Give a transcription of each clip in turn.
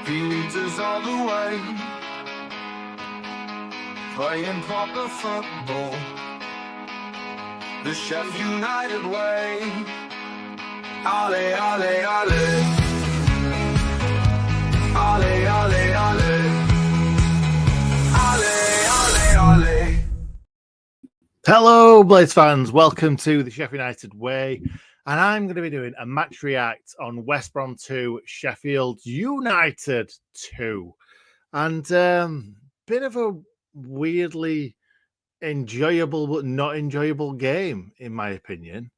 He leads us all the way, playing proper football, the Sheffield United way. Ale, ale, ale. Ale, ale, ale. Ale, ale, ale. Hello, Blades fans. Welcome to the Sheffield United Way. And I'm going to be doing a match react on West Brom 2, Sheffield United 2. And bit of a weirdly enjoyable but not enjoyable game, in my opinion.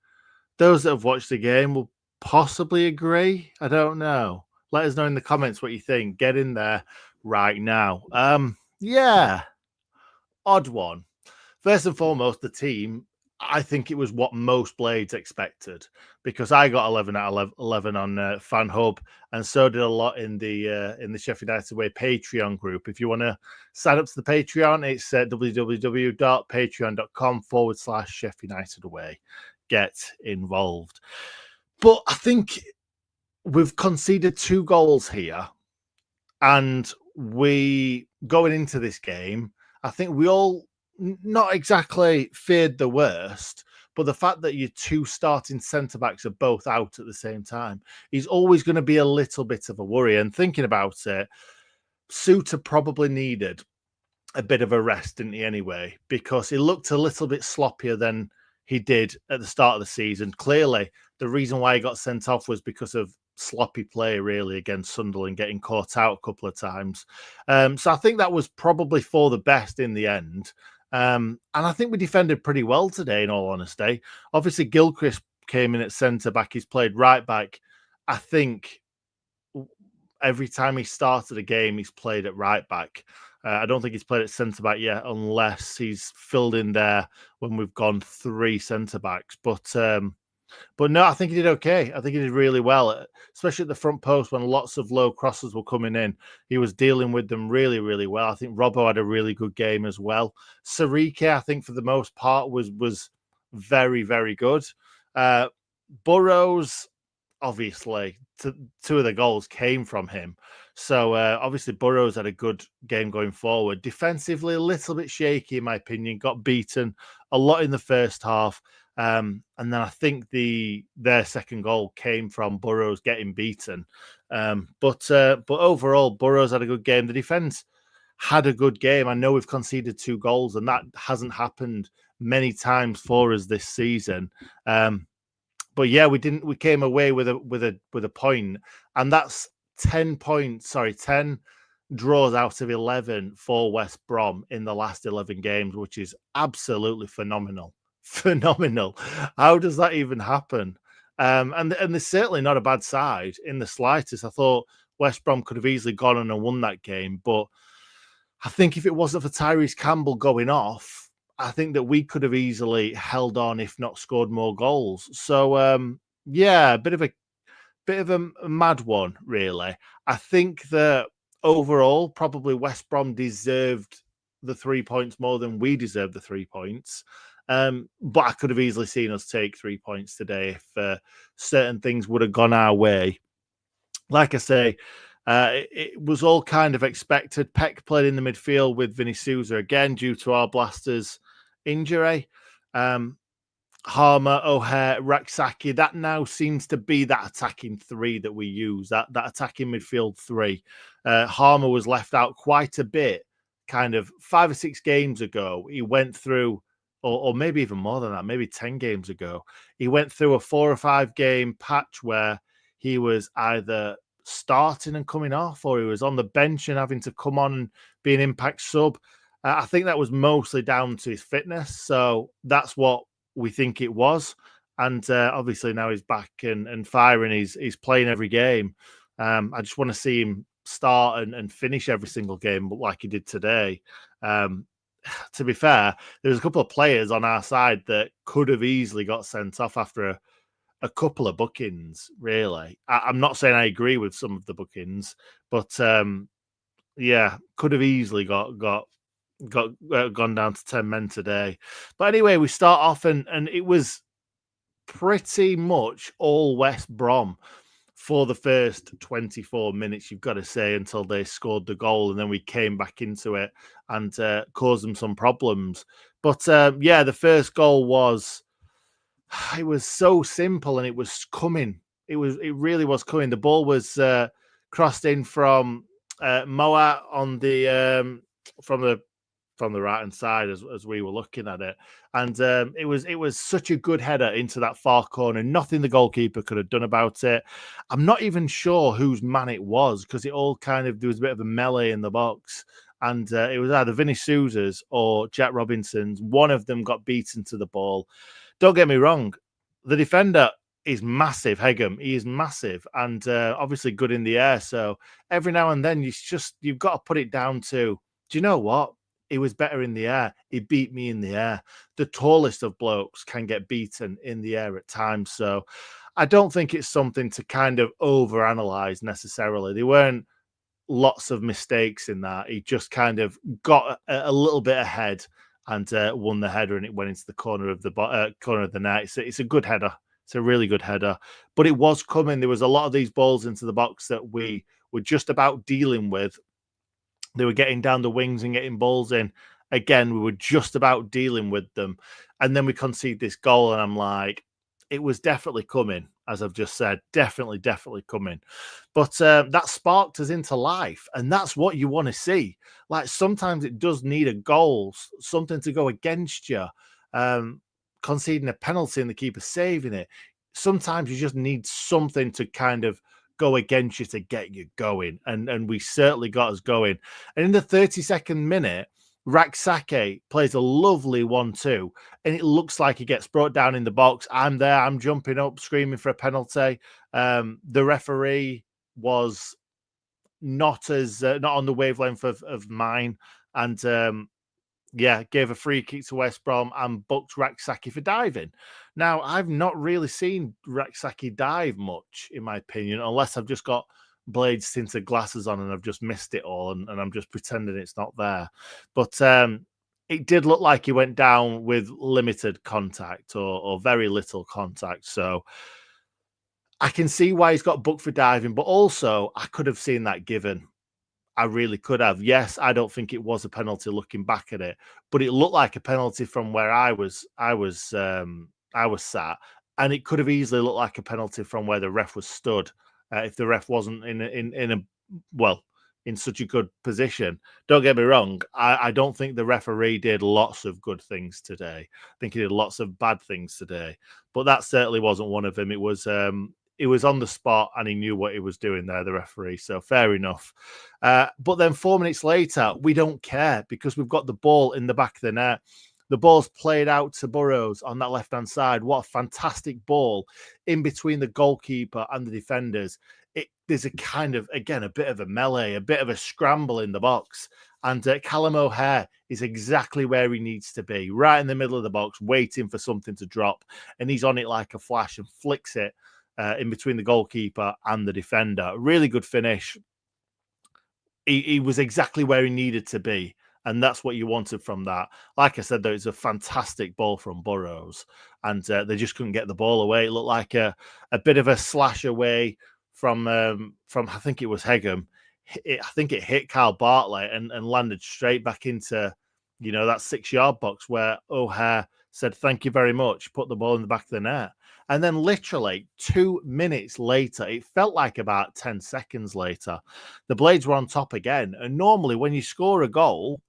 Those that have watched the game will possibly agree. I don't know. Let us know in the comments what you think. Get in there right now. Yeah, odd one. First and foremost, the team, I think it was what most Blades expected, because I got 11 out of 11 on Fan Hub, and so did a lot in the Sheffield United Way Patreon group. If you want to sign up to the Patreon, it's www.patreon.com/Sheffield United Away. Get involved. But I think we've conceded 2 goals here, and we going into this game, I think we all not exactly feared the worst, but the fact that your 2 starting centre-backs are both out at the same time is always going to be a little bit of a worry. And thinking about it, Suter probably needed a bit of a rest, didn't he, anyway? Because he looked a little bit sloppier than he did at the start of the season. Clearly, the reason why he got sent off was because of sloppy play, really, against Sunderland, getting caught out a couple of times. So I think that was probably for the best in the end. And I think we defended pretty well today, in all honesty. Obviously, Gilchrist came in at centre-back. He's played right-back. I think every time he started a game, he's played at right-back. I don't think he's played at centre-back yet, unless he's filled in there when we've gone 3 centre-backs. But no, I think he did okay. I think he did really well, especially at the front post when lots of low crosses were coming in. He was dealing with them really, really well. I think Robbo had a really good game as well. Sarike, I think, for the most part, was very, very good. Burrows, obviously, 2 of the goals came from him. So, obviously, Burrows had a good game going forward. Defensively, a little bit shaky, in my opinion. Got beaten a lot in the first half. And then I think their second goal came from Burrows getting beaten. But overall, Burrows had a good game. The defence had a good game. I know we've conceded 2 goals, and that hasn't happened many times for us this season. But yeah, we came away with a point, and that's 10 draws out of 11 for West Brom in the last 11 games, which is absolutely phenomenal. Phenomenal. How does that even happen? And they're certainly not a bad side in the slightest. I thought West Brom could have easily gone on and won that game, but I think if it wasn't for Tyrese Campbell going off, I think that we could have easily held on, if not scored more goals. So yeah, a bit of a mad one, really. I think that overall, probably West Brom deserved the 3 points more than we deserved the 3 points. But I could have easily seen us take 3 points today if certain things would have gone our way. Like I say, it was all kind of expected. Peck played in the midfield with Vinny Souza again due to our Blasters injury. Harmer, O'Hare, Raksaki, that now seems to be that attacking 3 that we use, that attacking midfield 3. Harmer was left out quite a bit, kind of 5 or 6 games ago. He went through, or maybe even more than that, maybe 10 games ago, he went through a 4 or 5 game patch where he was either starting and coming off, or he was on the bench and having to come on and be an impact sub. I think that was mostly down to his fitness. So that's what we think it was. And obviously now he's back and firing. He's playing every game. I just want to see him start and finish every single game like he did today. To be fair, there's a couple of players on our side that could have easily got sent off after a couple of bookings, really. I'm not saying I agree with some of the bookings, but yeah, could have easily gone down to 10 men today. But anyway, we start off and it was pretty much all West Brom for the first 24 minutes, you've got to say, until they scored the goal, and then we came back into it and caused them some problems. But yeah, the first goal was so simple, and it was coming. It really was coming. The ball was crossed in from Moa on the from the right hand side as we were looking at it, and it was such a good header into that far corner. Nothing the goalkeeper could have done about it. I'm not even sure whose man it was, because it all kind of, there was a bit of a melee in the box, and it was either Vinny Souza's or Jack Robinson's. One of them got beaten to the ball. Don't get me wrong, the defender is massive, Hegem. He is massive, and obviously good in the air. So every now and then you've got to put it down to, do you know what? He was better in the air. He beat me in the air. The tallest of blokes can get beaten in the air at times. So I don't think it's something to kind of overanalyze necessarily. There weren't lots of mistakes in that. He just kind of got a little bit ahead and won the header, and it went into the corner of the net. It's a good header. It's a really good header. But it was coming. There was a lot of these balls into the box that we were just about dealing with. They were getting down the wings and getting balls in. Again, we were just about dealing with them. And then we concede this goal, and I'm like, it was definitely coming, as I've just said. Definitely coming. But that sparked us into life, and that's what you want to see. Like, sometimes it does need a goal, something to go against you. Conceding a penalty and the keeper saving it. Sometimes you just need something to kind of go against you to get you going, and we certainly got us going. And in the 32nd minute, Raksake plays a lovely 1-2, and it looks like he gets brought down in the box. I'm there, I'm jumping up, screaming for a penalty. The referee was not on the wavelength of mine, and gave a free kick to West Brom and booked Raksake for diving. Now, I've not really seen Raksake dive much, in my opinion, unless I've just got Blades tinted glasses on and I've just missed it all, and I'm just pretending it's not there. But it did look like he went down with limited contact or very little contact. So I can see why he's got booked for diving, but also I could have seen that given. I really could have. Yes, I don't think it was a penalty looking back at it, but it looked like a penalty from where I was sat, and it could have easily looked like a penalty from where the ref was stood if the ref wasn't in such a good position. Don't get me wrong. I don't think the referee did lots of good things today. I think he did lots of bad things today, but that certainly wasn't one of them. It was on the spot, and he knew what he was doing there, the referee. So fair enough. But then 4 minutes later, we don't care because we've got the ball in the back of the net. The ball's played out to Burrows on that left-hand side. What a fantastic ball in between the goalkeeper and the defenders. There's a kind of, again, a bit of a melee, a bit of a scramble in the box. And Callum O'Hare is exactly where he needs to be, right in the middle of the box, waiting for something to drop. And he's on it like a flash and flicks it in between the goalkeeper and the defender. Really good finish. He was exactly where he needed to be, and that's what you wanted from that. Like I said, though, it's a fantastic ball from Burrows, and they just couldn't get the ball away. It looked like a bit of a slash away from I think it was Hegem. I think it hit Kyle Bartlett and landed straight back into, that 6-yard box where O'Hare said, "Thank you very much," put the ball in the back of the net. And then literally 2 minutes later, it felt like about 10 seconds later, the Blades were on top again. And normally when you score a goal,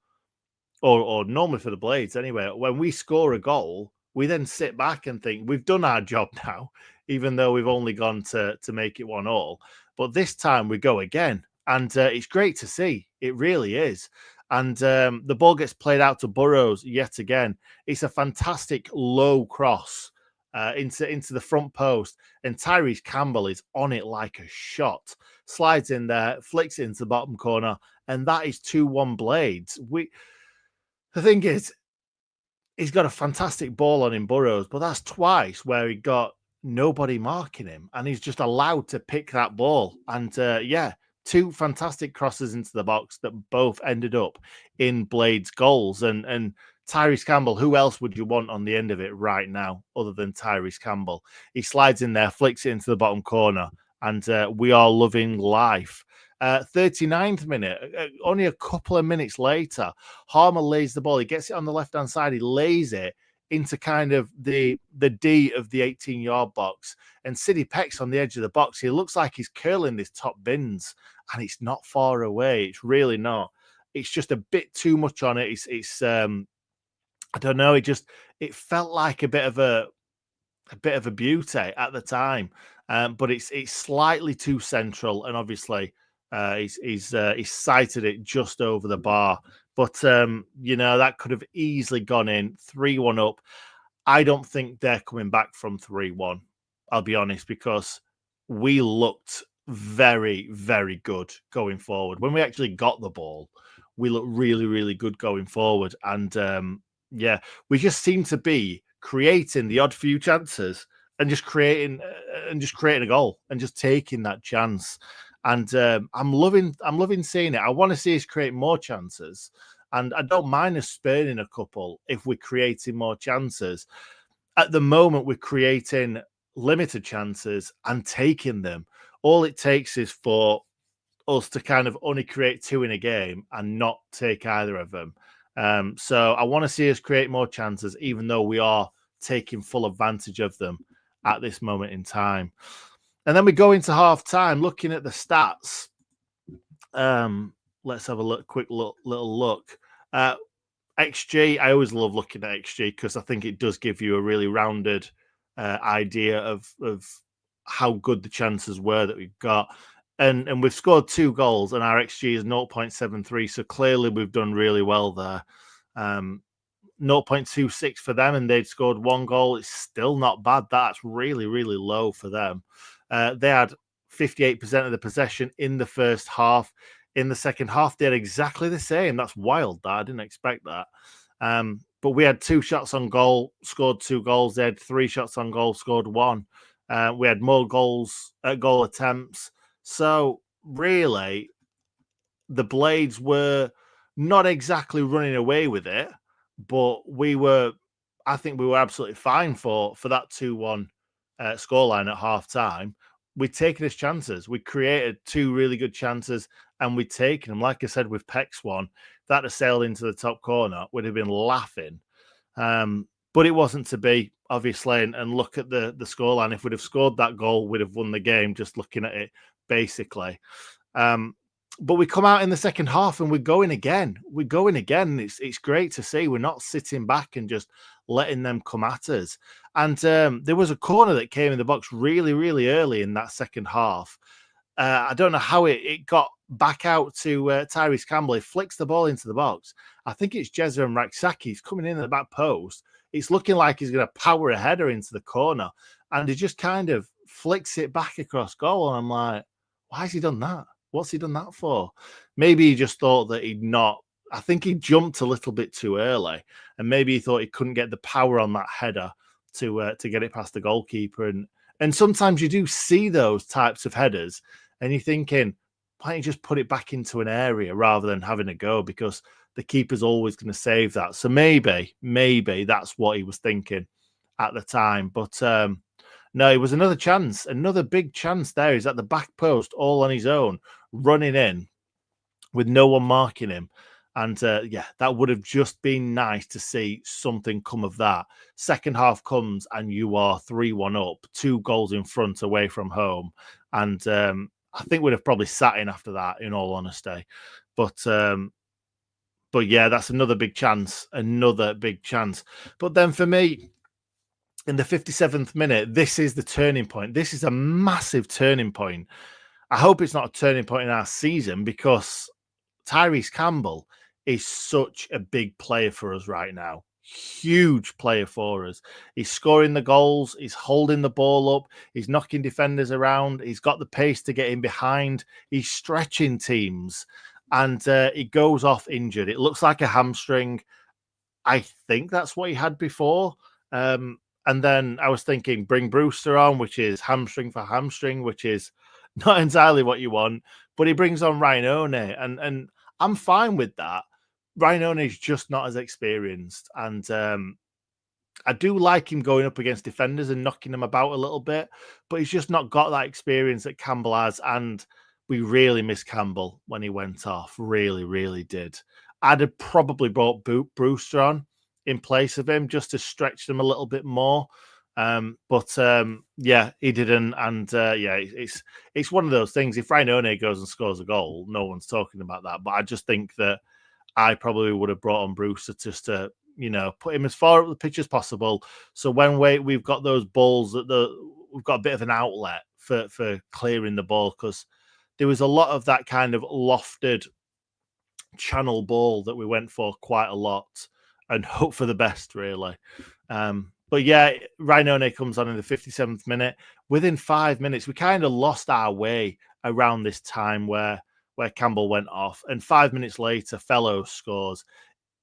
or normally for the Blades anyway, when we score a goal, we then sit back and think, we've done our job now, even though we've only gone to make it 1-1. But this time we go again. And it's great to see. It really is. And the ball gets played out to Burrows yet again. It's a fantastic low cross into the front post, and Tyrese Campbell is on it like a shot. Slides in there, flicks it into the bottom corner, and that is 2-1 Blades. The thing is, he's got a fantastic ball on him, Burrows, but that's twice where he got nobody marking him, and he's just allowed to pick that ball. And 2 fantastic crosses into the box that both ended up in Blades goals. And Tyrese Campbell, who else would you want on the end of it right now other than Tyrese Campbell? He slides in there, flicks it into the bottom corner, and we are loving life. 39th minute, only a couple of minutes later, Harmer lays the ball. He gets it on the left-hand side. He lays it into kind of the D of the 18-yard box. And Sidney Peck's on the edge of the box. He looks like he's curling this top bins, and it's not far away. It's really not. It's just a bit too much on it. It's I don't know. It felt like a bit of a beauty at the time, but it's slightly too central, and obviously he's sighted it just over the bar. But that could have easily gone in. 3-1 up. I don't think they're coming back from 3-1. I'll be honest, because we looked very, very good going forward. When we actually got the ball, we looked really, really good going forward, and we just seem to be creating the odd few chances and just creating a goal and just taking that chance. And I'm loving seeing it. I want to see us create more chances, and I don't mind us spurning a couple if we're creating more chances. At the moment, we're creating limited chances and taking them. All it takes is for us to kind of only create 2 in a game and not take either of them. So I want to see us create more chances, even though we are taking full advantage of them at this moment in time. And then we go into half time, looking at the stats. Let's have a little look. XG, I always love looking at XG because I think it does give you a really rounded idea of how good the chances were that we've got. And we've scored 2 goals, and our XG is 0.73. So clearly we've done really well there. 0.26 for them, and they'd scored 1 goal. It's still not bad. That's really, really low for them. They had 58% of the possession in the first half. In the second half, they had exactly the same. That's wild. I didn't expect that. But we had 2 shots on goal, scored 2 goals. They had 3 shots on goal, scored 1. We had more goal attempts. So really, the Blades were not exactly running away with it, but I think we were absolutely fine for that 2-1 scoreline at half time. We'd taken his chances. We created 2 really good chances, and we'd taken them. Like I said, with Peck's one, if that had sailed into the top corner, we'd have been laughing. But it wasn't to be, obviously, and look at the scoreline. If we'd have scored that goal, we'd have won the game, just looking at it, basically. But we come out in the second half and we're going again. It's great to see. We're not sitting back and just letting them come at us. And there was a corner that came in the box really, really early in that second half. I don't know how it got back out to Tyrese Campbell. He flicks the ball into the box. I think it's Jezza and Raksaki. He's coming in at the back post. It's looking like he's going to power a header into the corner. And he just kind of flicks it back across goal. And I'm like, why has he done that? What's he done that for? Maybe he just thought that I think he jumped a little bit too early. And maybe he thought he couldn't get the power on that header to get it past the goalkeeper. And sometimes you do see those types of headers and you're thinking, why don't you just put it back into an area rather than having a go? Because the keeper's always going to save that. So maybe that's what he was thinking at the time. But no, it was another chance, another big chance there. He's at the back post all on his own, running in with no one marking him. And that would have just been nice to see something come of that. Second half comes and you are 3-1 up, 2 goals in front away from home. And I think we'd have probably sat in after that, in all honesty. But yeah, that's another big chance. But then for me, in the 57th minute, this is the turning point. This is a massive turning point. I hope it's not a turning point in our season, because Tyrese Campbell is such a big player for us right now. Huge player for us. He's scoring the goals. He's holding the ball up. He's knocking defenders around. He's got the pace to get in behind. He's stretching teams. And he goes off injured. It looks like a hamstring. I think that's what he had before. And then I was thinking, bring Brewster on, which is hamstring for hamstring, which is not entirely what you want. But he brings on Ryan and I'm fine with that. Ryan is just not as experienced. And I do like him going up against defenders and knocking them about a little bit, but he's just not got that experience that Campbell has. And we really missed Campbell when he went off. Really, really did. I'd have probably brought Brewster on in place of him just to stretch them a little bit more. Yeah, he didn't. And yeah, it's one of those things. If Rainone goes and scores a goal, no one's talking about that. But I just think that I probably would have brought on Brewster just to, put him as far up the pitch as possible. So when we've got those balls we've got a bit of an outlet for clearing the ball, because there was a lot of that kind of lofted channel ball that we went for quite a lot, and hope for the best, really. But yeah, Rainone comes on in the 57th minute. Within 5 minutes, we kind of lost our way around this time where Campbell went off. And 5 minutes later, Fellows scores.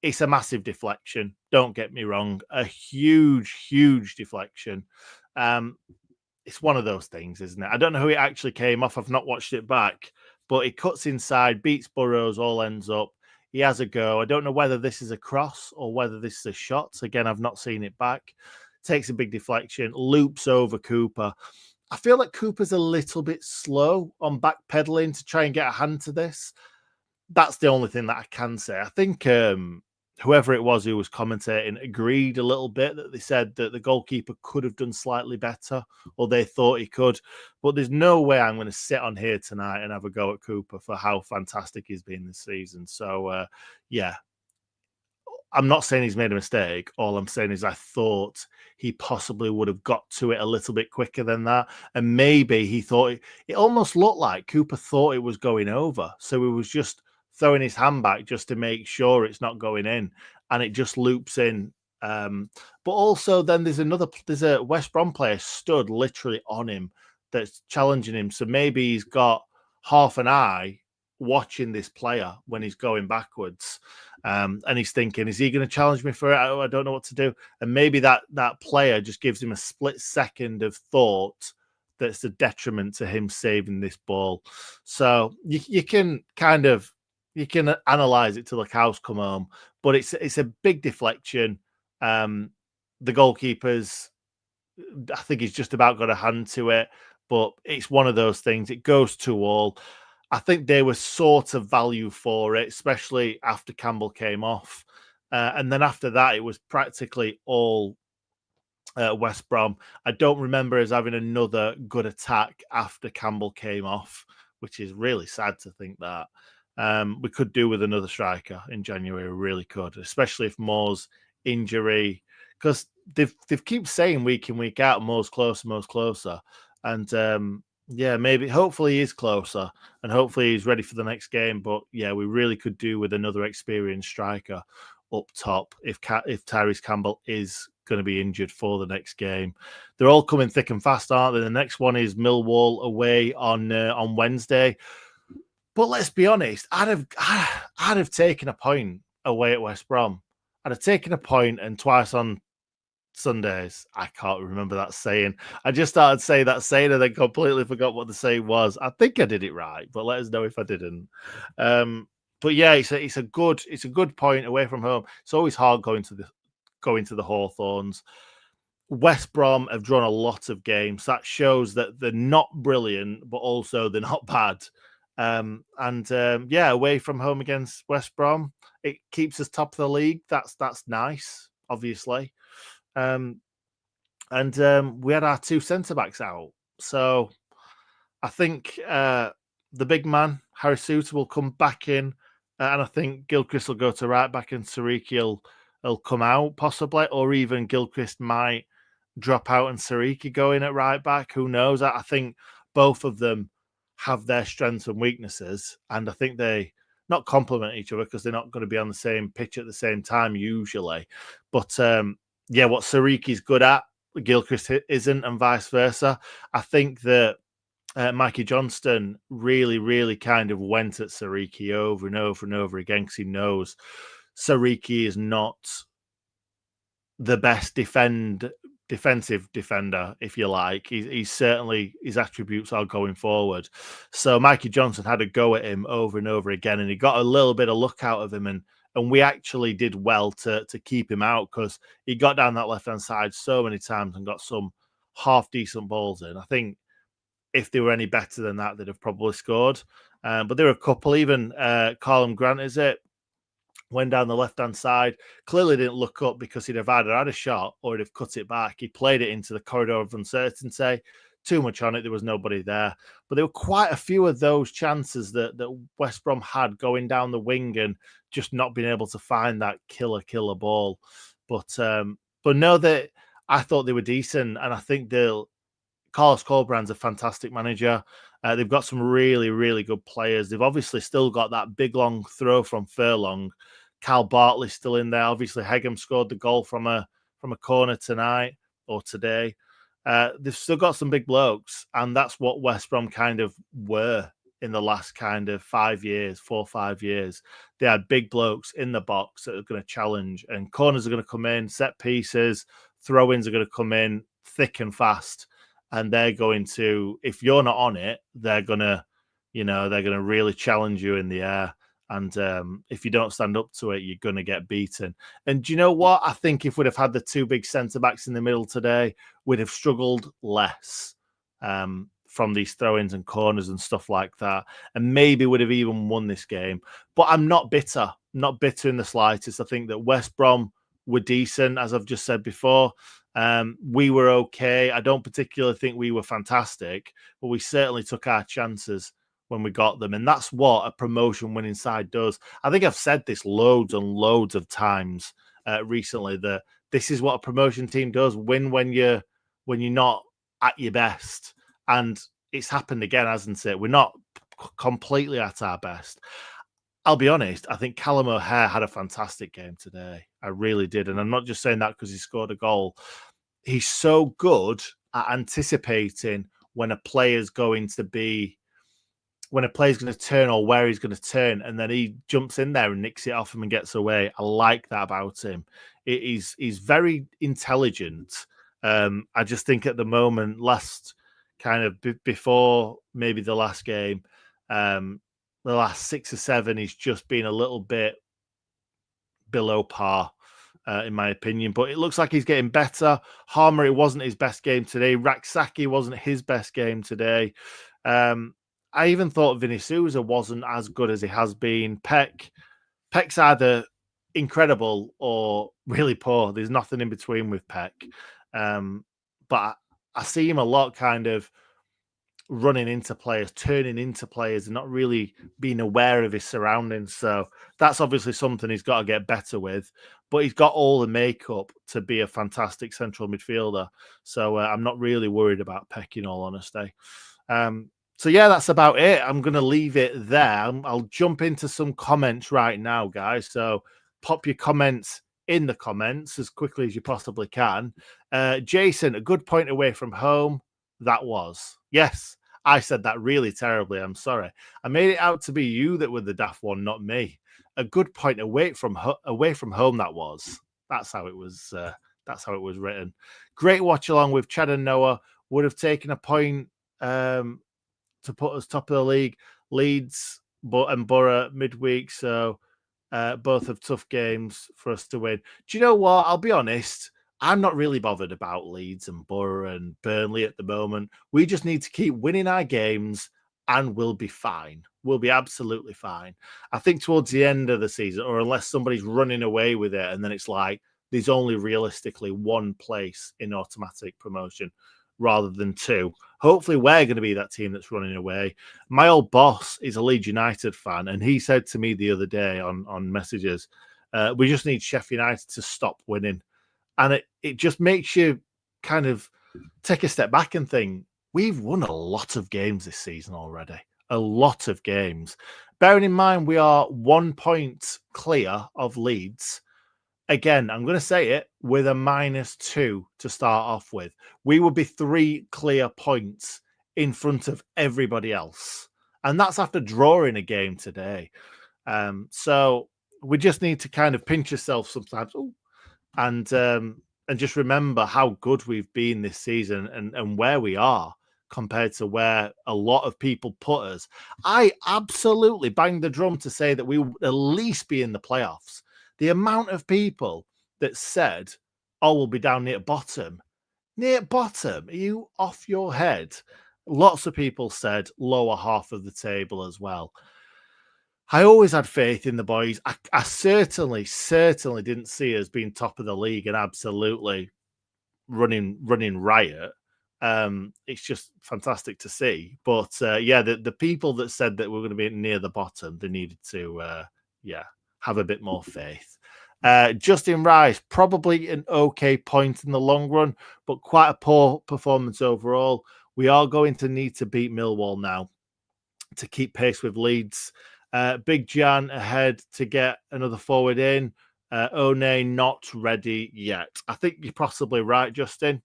It's a massive deflection. Don't get me wrong. A huge, huge deflection. It's one of those things, isn't it? I don't know who it actually came off. I've not watched it back. But he cuts inside, beats Burrows, all ends up. He has a go. I don't know whether this is a cross or whether this is a shot. Again, I've not seen it back. Takes a big deflection, loops over Cooper. I feel like Cooper's a little bit slow on backpedaling to try and get a hand to this. That's the only thing that I can say. I think whoever it was who was commentating agreed a little bit, that they said that the goalkeeper could have done slightly better, or they thought he could. But there's no way I'm going to sit on here tonight and have a go at Cooper for how fantastic he's been this season. So, yeah, I'm not saying he's made a mistake. All I'm saying is I thought he possibly would have got to it a little bit quicker than that. And maybe he thought it almost looked like Cooper thought it was going over. So he was just throwing his hand back just to make sure it's not going in, and it just loops in. But also then there's a West Brom player stood literally on him that's challenging him. So maybe he's got half an eye watching this player when he's going backwards. And he's thinking, is he going to challenge me for it? I don't know what to do. And maybe that player just gives him a split second of thought that's a detriment to him saving this ball. So you can analyze it till the cows come home, but it's a big deflection. The goalkeeper's, I think he's just about got a hand to it, but it's one of those things. It goes to all. I think they were sort of value for it, especially after Campbell came off. And then after that, it was practically all West Brom. I don't remember us having another good attack after Campbell came off, which is really sad to think that. We could do with another striker in January, we really could, especially if Moore's injury, because they've keep saying week in, week out, Moore's closer. And yeah, maybe, hopefully he is closer, and hopefully he's ready for the next game. But yeah, we really could do with another experienced striker up top if Tyrese Campbell is going to be injured for the next game. They're all coming thick and fast, aren't they? The next one is Millwall away on Wednesday. But let's be honest, I'd have taken a point away at West Brom. I'd have taken a point, and twice on Sundays. I can't remember that saying. I just started saying that saying and then completely forgot what the saying was. I think I did it right, but let us know if I didn't. But yeah, it's a good point away from home. It's always hard going to the Hawthorns. West Brom have drawn a lot of games. That shows that they're not brilliant, but also they're not bad. Yeah, away from home against West Brom, it keeps us top of the league. That's nice, obviously. We had our two centre-backs out. So I think the big man, Harry Souttar, will come back in. And I think Gilchrist will go to right back and Sariki will come out, possibly. Or even Gilchrist might drop out and Sariki go in at right back. Who knows? I think both of them have their strengths and weaknesses. And I think they not complement each other because they're not going to be on the same pitch at the same time usually. But yeah, what Sariki's good at, Gilchrist isn't, and vice versa. I think that Mikey Johnston really, really kind of went at Sariki over and over and over again because he knows Sariki is not the best defensive defender, if you like. He's certainly, his attributes are going forward. So Mikey Johnson had a go at him over and over again, and he got a little bit of luck out of him. And And we actually did well to keep him out because he got down that left-hand side so many times and got some half-decent balls in. I think if they were any better than that, they'd have probably scored. But there were a couple, even Colin Grant, is it? Went down the left-hand side, clearly didn't look up because he'd have either had a shot or he'd have cut it back. He played it into the corridor of uncertainty. Too much on it. There was nobody there. But there were quite a few of those chances that West Brom had going down the wing and just not being able to find that killer ball. But no, that I thought they were decent, and I think Carlos Colbrand's a fantastic manager. They've got some really, really good players. They've obviously still got that big long throw from Furlong. Cal Bartley's still in there. Obviously, Hegem scored the goal from a corner tonight or today. They've still got some big blokes, and that's what West Brom kind of were in the last kind of 4 or 5 years. They had big blokes in the box that are going to challenge, and corners are going to come in, set pieces, throw-ins are going to come in thick and fast, and they're going to, if you're not on it, they're going to really challenge you in the air. And if you don't stand up to it, you're going to get beaten. And do you know what? I think if we'd have had the two big centre-backs in the middle today, we'd have struggled less from these throw-ins and corners and stuff like that. And maybe would have even won this game. But I'm not bitter in the slightest. I think that West Brom were decent, as I've just said before. We were okay. I don't particularly think we were fantastic, but we certainly took our chances when we got them. And that's what a promotion winning side does. I think I've said this loads and loads of times recently, that this is what a promotion team does: win when you're not at your best. And it's happened again, hasn't it? We're not completely at our best. I'll be honest, I think Callum O'Hare had a fantastic game today. I really did. And I'm not just saying that because he scored a goal. He's so good at anticipating when a player's going to turn or where he's going to turn, and then he jumps in there and nicks it off him and gets away. I like that about him. He's very intelligent. I just think at the moment, before maybe the last game, the last 6 or 7, he's just been a little bit below par, in my opinion. But it looks like he's getting better. Harmer, it wasn't his best game today. Raksaki wasn't his best game today. I even thought Vinny Souza wasn't as good as he has been. Peck's either incredible or really poor. There's nothing in between with Peck. But I see him a lot kind of running into players, turning into players, and not really being aware of his surroundings. So that's obviously something he's got to get better with. But he's got all the makeup to be a fantastic central midfielder. So I'm not really worried about Peck, in all honesty. So yeah, that's about it. I'm going to leave it there. I'll jump into some comments right now, guys. So pop your comments in the comments as quickly as you possibly can. Jason, a good point away from home. That was. Yes, I said that really terribly. I'm sorry. I made it out to be you that were the daft one, not me. A good point away from home. That was. That's how it was. That's how it was written. Great watch along with Chad and Noah. Would have taken a point to put us top of the league. Leeds and Borough midweek, so both have tough games for us to win. Do you know what? I'll be honest. I'm not really bothered about Leeds and Borough and Burnley at the moment. We just need to keep winning our games and we'll be fine. We'll be absolutely fine. I think towards the end of the season, or unless somebody's running away with it, and then it's like there's only realistically one place in automatic promotion rather than two. Hopefully we're going to be that team that's running away. My old boss is a Leeds United fan, and he said to me the other day on messages, we just need Sheffield United to stop winning. And it just makes you kind of take a step back and think, we've won a lot of games this season already. A lot of games. Bearing in mind, we are 1 point clear of Leeds. Again, I'm going to say it, with a -2 to start off with. We would be 3 clear points in front of everybody else. And that's after drawing a game today. So we just need to kind of pinch ourselves sometimes. Ooh. And just remember how good we've been this season and where we are. compared to where a lot of people put us. I absolutely banged the drum to say that we would at least be in the playoffs. The amount of people that said, oh, we'll be down near bottom. Near bottom? Are you off your head? Lots of people said lower half of the table as well. I always had faith in the boys. I certainly didn't see us being top of the league and absolutely running riot. It's just fantastic to see. But yeah, the people that said that we're going to be near the bottom, they needed to have a bit more faith. Justin Rice, probably an okay point in the long run, but quite a poor performance overall. We are going to need to beat Millwall now to keep pace with Leeds. Big Jan ahead to get another forward in. One not ready yet. I think you're possibly right, Justin.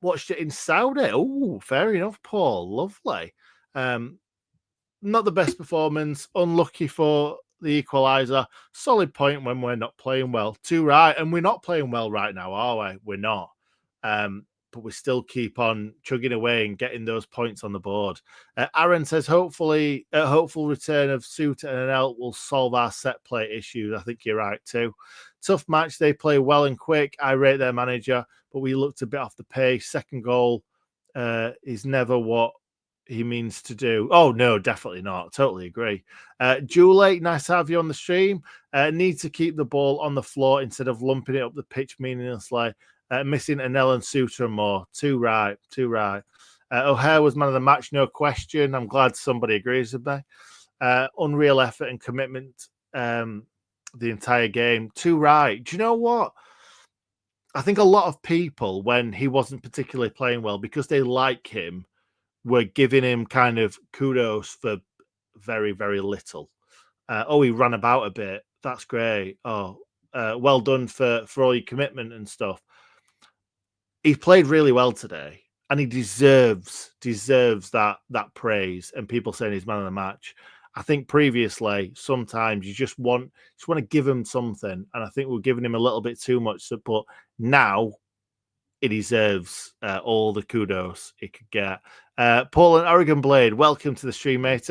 Watched it in Saudi. Oh, fair enough, Paul. Lovely. Not the best performance. Unlucky for the equaliser. Solid point when we're not playing well. Too right. And we're not playing well right now, are we? We're not. But we still keep on chugging away and getting those points on the board. Aaron says, hopefully, a hopeful return of Suter and Anel will solve our set play issues. I think you're right too. Tough match. They play well and quick. I rate their manager, but we looked a bit off the pace. Second goal is never what he means to do. Oh, no, definitely not. Totally agree. Julie, nice to have you on the stream. Need to keep the ball on the floor instead of lumping it up the pitch meaninglessly. Missing Anel and Suter more. Too right. O'Hare was man of the match, no question. I'm glad somebody agrees with me. Unreal effort and commitment the entire game. Too right. Do you know what? I think a lot of people, when he wasn't particularly playing well, because they like him, were giving him kind of kudos for very, very little. He ran about a bit. That's great. Well done for all your commitment and stuff. He played really well today, and he deserves that praise and people saying he's man of the match. I think previously, sometimes you just want to give him something, and I think we're giving him a little bit too much support. Now, he deserves all the kudos he could get. Paul and Oregon Blade, welcome to the stream, mate.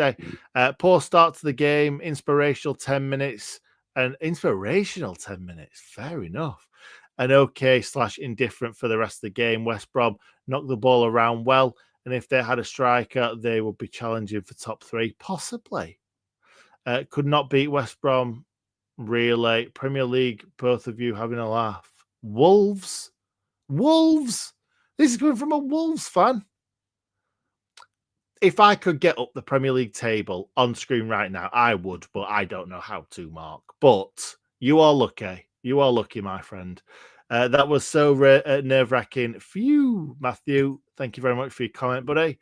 Poor start to the game, inspirational 10 minutes. Fair enough. An okay/indifferent for the rest of the game. West Brom knocked the ball around well, and if they had a striker, they would be challenging for top 3, possibly. Could not beat West Brom, really. Premier League, both of you having a laugh. Wolves? This is coming from a Wolves fan. If I could get up the Premier League table on screen right now, I would, but I don't know how to, Mark. But you are lucky. You are lucky, my friend. That was so nerve-wracking. Phew, Matthew. Thank you very much for your comment, buddy.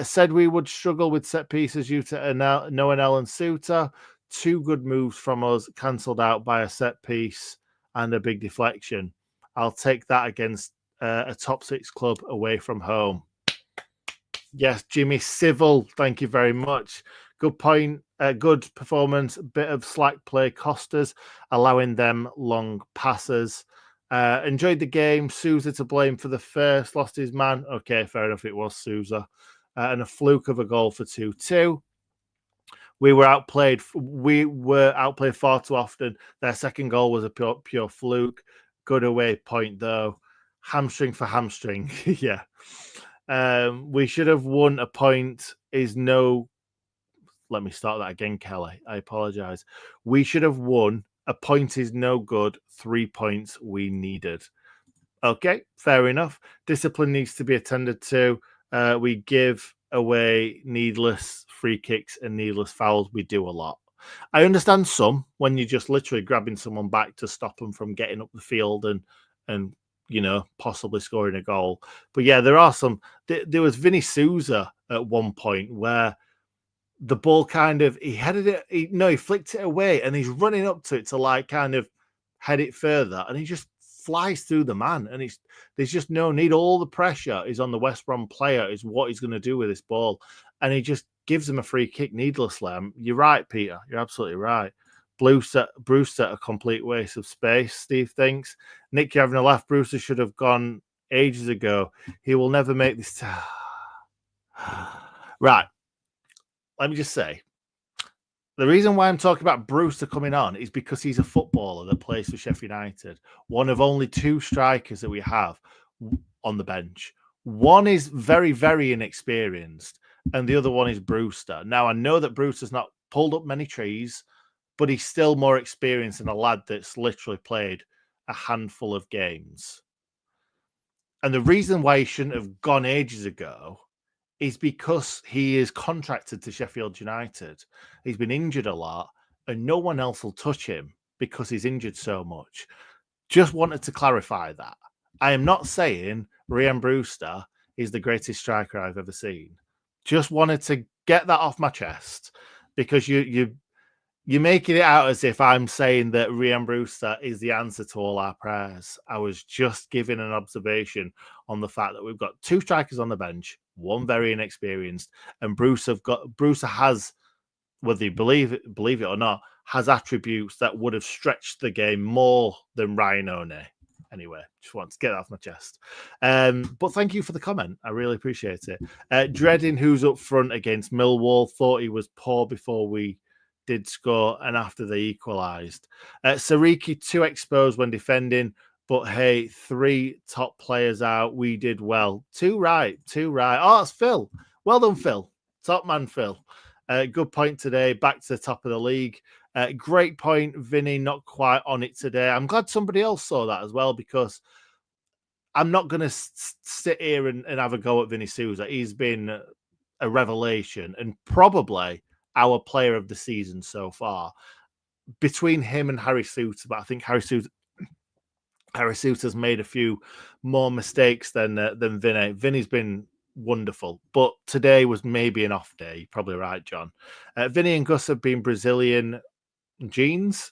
Said we would struggle with set pieces due to Noel and Suter. 2 good moves from us, cancelled out by a set piece and a big deflection. I'll take that against a top 6 club away from home. Yes, Jimmy Civil, thank you very much. Good point. Good performance. Bit of slack play cost us, allowing them long passes. Enjoyed the game. Sousa to blame for the first. Lost his man. Okay, fair enough. It was Sousa. And a fluke of a goal for 2-2. We were outplayed far too often. Their second goal was a pure fluke. Good away point, though. Hamstring for hamstring. Yeah. We should have won a point. Let me start that again, Kelly. I apologize. We should have won. A point is no good. 3 points we needed. Okay, fair enough. Discipline needs to be attended to. We give away needless free kicks and needless fouls. We do a lot. I understand some when you're just literally grabbing someone back to stop them from getting up the field and possibly scoring a goal. But yeah, there are some. There was Vinny Souza at one point where the ball he headed it. He flicked it away, and he's running up to it to kind of head it further, and he just flies through the man. And there's just no need. All the pressure is on the West Brom player. Is what he's going to do with this ball, and he just gives him a free kick needlessly. You're right, Peter. You're absolutely right. Brewster, a complete waste of space, Steve thinks. Nick, you're having a laugh. Brewster should have gone ages ago. He will never make this. Right. Let me just say, the reason why I'm talking about Brewster coming on is because he's a footballer that plays for Sheffield United. One of only 2 strikers that we have on the bench. One is very, very inexperienced, and the other one is Brewster. Now, I know that Brewster's not pulled up many trees, but he's still more experienced than a lad that's literally played a handful of games. And the reason why he shouldn't have gone ages ago is because he is contracted to Sheffield United. He's been injured a lot, and no one else will touch him because he's injured so much. Just wanted to clarify that. I am not saying Ryan Brewster is the greatest striker I've ever seen. Just wanted to get that off my chest because you're making it out as if I'm saying that Ryan Brewster is the answer to all our prayers. I was just giving an observation on the fact that we've got 2 strikers on the bench, one very inexperienced, and Brewster has, whether you believe it or not, has attributes that would have stretched the game more than Ryan One. Anyway, just want to get that off my chest. But thank you for the comment. I really appreciate it. Dreading who's up front against Millwall, thought he was poor before we did score and after they equalised. Sariki, too exposed when defending, but hey, 3 top players out. We did well. Too right. Oh, it's Phil. Well done, Phil. Top man, Phil. Good point today. Back to the top of the league. Great point, Vinny. Not quite on it today. I'm glad somebody else saw that as well, because I'm not going to sit here and have a go at Vinny Souza. He's been a revelation and probably our player of the season so far. Between him and Harry Souttar, but I think Harry Souttar's made a few more mistakes than Vinny. Vinny's been wonderful, but today was maybe an off day. You're probably right, John. Vinny and Gus have been Brazilian genes,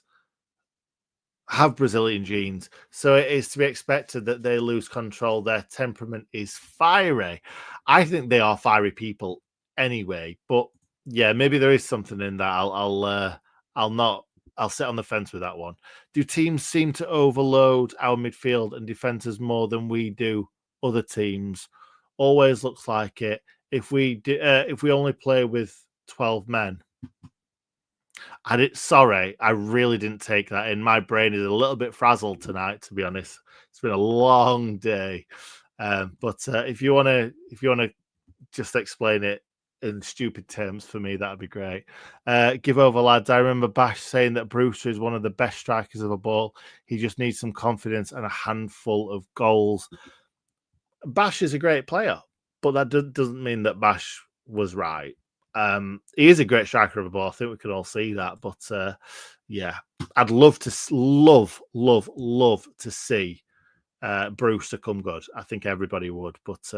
so it is to be expected that they lose control. Their temperament is fiery. I think they are fiery people anyway, but yeah, maybe there is something in that. I'll sit on the fence with that one. Do teams seem to overload our midfield and defenders more than we do other teams? Always looks like it. If we only play with 12 men. Sorry, I really didn't take that in. My brain is a little bit frazzled tonight, to be honest. It's been a long day. But if you want to just explain it in stupid terms for me, that'd be great. Give over, lads. I remember Bash saying that Brewster is one of the best strikers of a ball. He just needs some confidence and a handful of goals. Bash is a great player, but that doesn't mean that Bash was right. He is a great striker of a ball. I think we can all see that. But yeah, I'd love to see Brewster come good. I think everybody would, but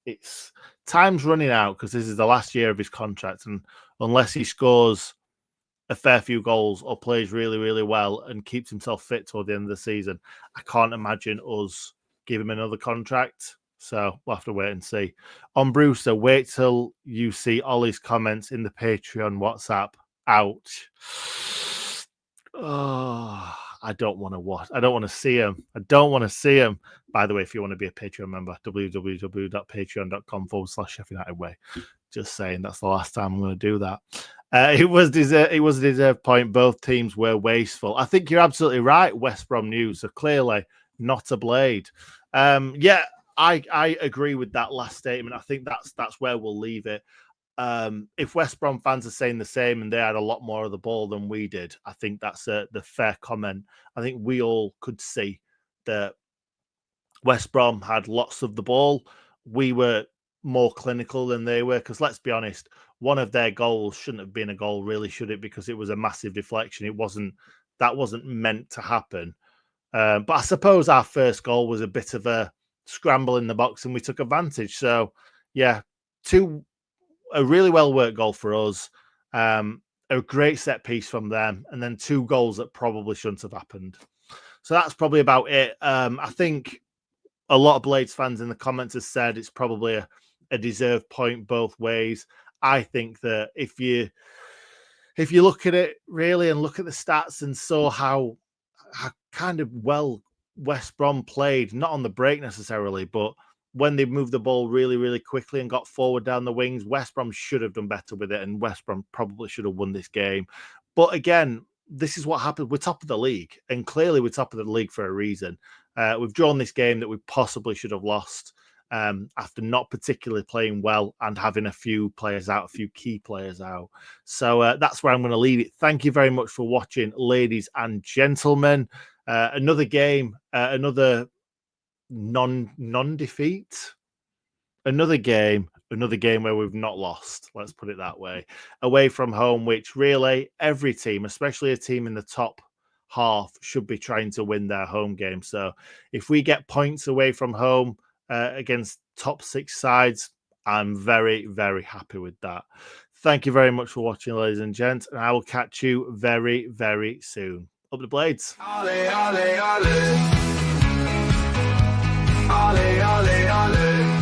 it's time's running out because this is the last year of his contract, and unless he scores a fair few goals or plays really, really well and keeps himself fit toward the end of the season, I can't imagine us give him another contract. So we'll have to wait and see. On Brewster, wait till you see Ollie's comments in the Patreon WhatsApp. Ouch. Oh, I don't want to watch. I don't want to see him. By the way, if you want to be a Patreon member, www.patreon.com/Sheffield United Way. Just saying, that's the last time I'm going to do that. It was a deserved point. Both teams were wasteful. I think you're absolutely right, West Brom News. So clearly not a blade. Yeah, I agree with that last statement. I think that's where we'll leave it. If West Brom fans are saying the same and they had a lot more of the ball than we did, I think that's the fair comment. I think we all could see that West Brom had lots of the ball. We were more clinical than they were, because let's be honest, one of their goals shouldn't have been a goal, really, should it? Because it was a massive deflection. That wasn't meant to happen. But I suppose our first goal was a bit of a scramble in the box and we took advantage. So yeah, a really well worked goal for us, a great set piece from them, and then 2 goals that probably shouldn't have happened. So that's probably about it. I think a lot of Blades fans in the comments have said it's probably a deserved point both ways. I think that if you look at it really and look at the stats and saw how kind of well West Brom played, not on the break necessarily, but when they moved the ball really, really quickly and got forward down the wings, West Brom should have done better with it, and West Brom probably should have won this game. But again, this is what happened. We're top of the league, and clearly we're top of the league for a reason. We've drawn this game that we possibly should have lost after not particularly playing well and having a few players out, a few key players out. So that's where I'm going to leave it. Thank you very much for watching, ladies and gentlemen. Another game, another non-defeat, another game where we've not lost, let's put it that way, away from home, which really every team, especially a team in the top half, should be trying to win their home game. So if we get points away from home against top 6 sides, I'm very, very happy with that. Thank you very much for watching, ladies and gents, and I will catch you very, very soon. Up the Blades. Ole, ole, ole. Ole, ole, ole.